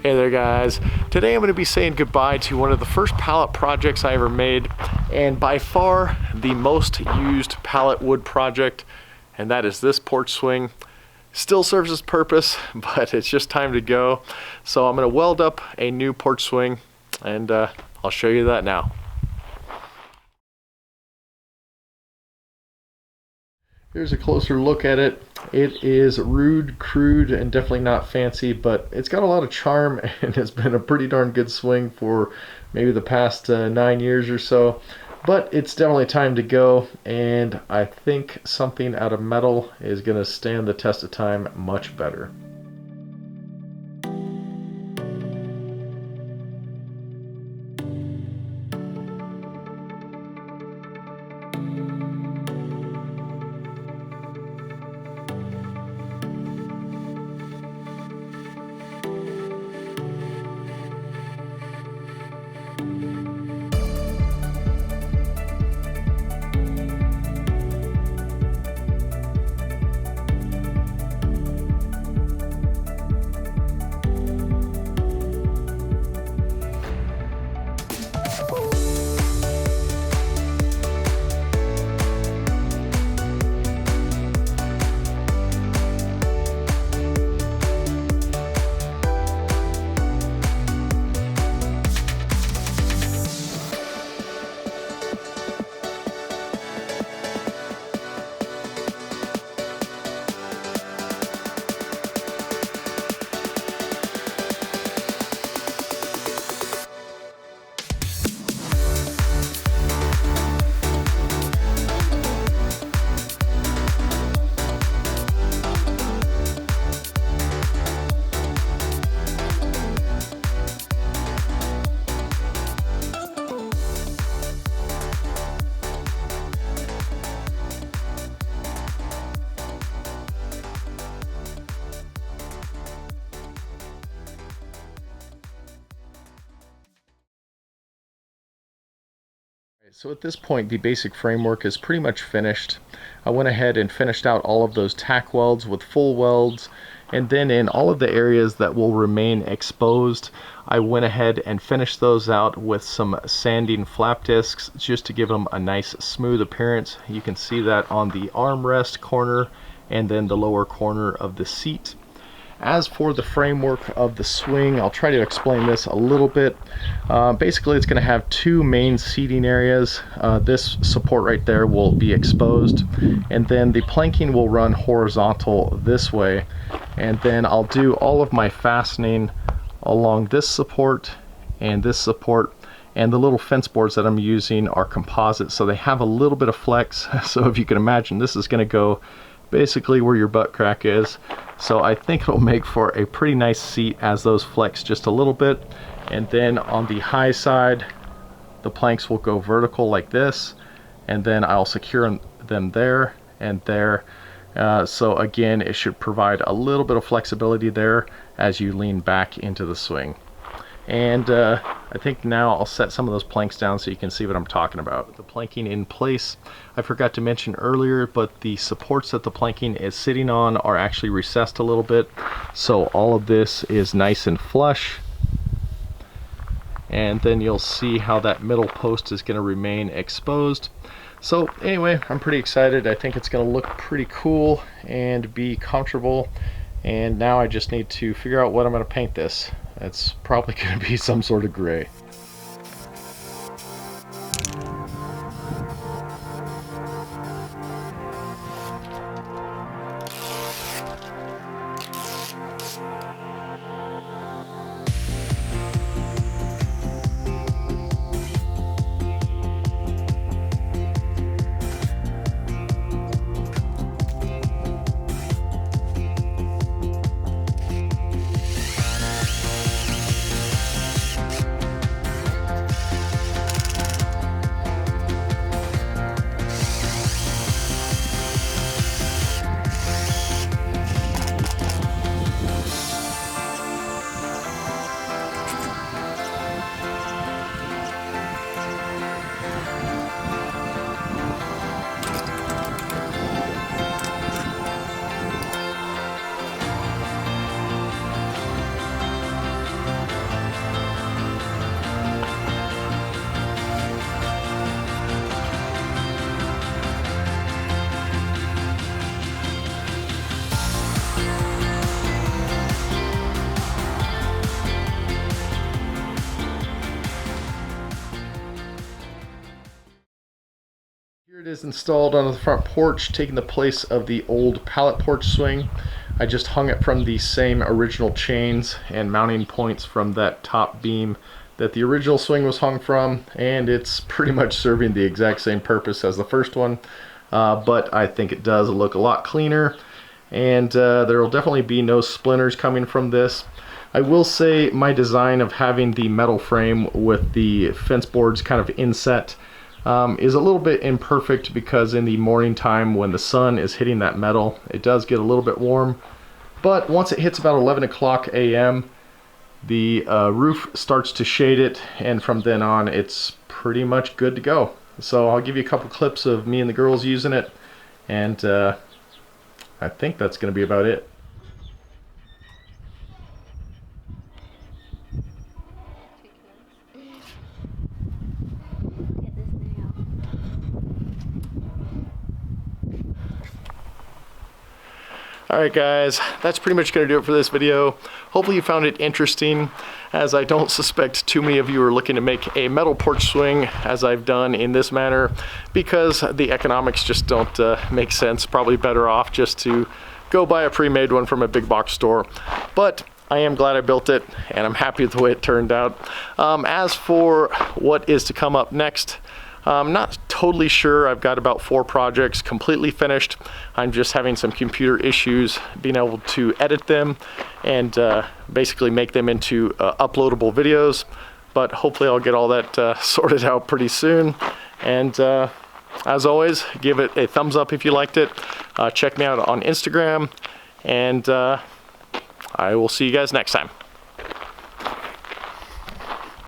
Hey there guys, today I'm going to be saying goodbye to one of the first pallet projects I ever made, and by far the most used pallet wood project, and that is this porch swing. Still serves its purpose, but it's just time to go. So I'm going to weld up a new porch swing, and I'll show you that now. Here's a closer look at it. It is rude, crude, and definitely not fancy, but it's got a lot of charm and has been a pretty darn good swing for maybe the past 9 years or so. But it's definitely time to go, and I think something out of metal is going to stand the test of time much better. So at this point, the basic framework is pretty much finished. I went ahead and finished out all of those tack welds with full welds, and then in all of the areas that will remain exposed, I went ahead and finished those out with some sanding flap discs just to give them a nice smooth appearance. You can see that on the armrest corner and then the lower corner of the seat. As for the framework of the swing, I'll try to explain this a little bit. Basically, it's going to have two main seating areas. This support right there will be exposed, and then the planking will run horizontal this way. And then I'll do all of my fastening along this support and this support. And the little fence boards that I'm using are composite, so they have a little bit of flex. So if you can imagine, this is going to go basically where your butt crack is. So I think it'll make for a pretty nice seat as those flex just a little bit. And then on the high side, the planks will go vertical like this, and then I'll secure them there and there. So again, it should provide a little bit of flexibility there as you lean back into the swing. And I think now I'll set some of those planks down so you can see what I'm talking about. With the planking in place, I forgot to mention earlier, but the supports that the planking is sitting on are actually recessed a little bit, so all of this is nice and flush. And then you'll see how that middle post is going to remain exposed. So anyway, I'm pretty excited. I think it's going to look pretty cool and be comfortable. And now I just need to figure out what I'm going to paint this. It's probably going to be some sort of gray. It is installed on the front porch, taking the place of the old pallet porch swing. I just hung it from the same original chains and mounting points from that top beam that the original swing was hung from, and it's pretty much serving the exact same purpose as the first one, but I think it does look a lot cleaner, and there will definitely be no splinters coming from this. I will say my design of having the metal frame with the fence boards kind of inset is a little bit imperfect, because in the morning time when the sun is hitting that metal, it does get a little bit warm. But once it hits about 11 o'clock a.m., the roof starts to shade it, and from then on it's pretty much good to go. So I'll give you a couple clips of me and the girls using it, and I think that's going to be about it. Alright guys, that's pretty much going to do it for this video. Hopefully you found it interesting, as I don't suspect too many of you are looking to make a metal porch swing as I've done in this manner, because the economics just don't make sense. Probably better off just to go buy a pre-made one from a big box store. But I am glad I built it, and I'm happy with the way it turned out. As for what is to come up next, I'm not totally sure. I've got about 4 projects completely finished. I'm just having some computer issues being able to edit them and basically make them into uploadable videos. But hopefully I'll get all that sorted out pretty soon. And as always, give it a thumbs up if you liked it. Check me out on Instagram, and I will see you guys next time.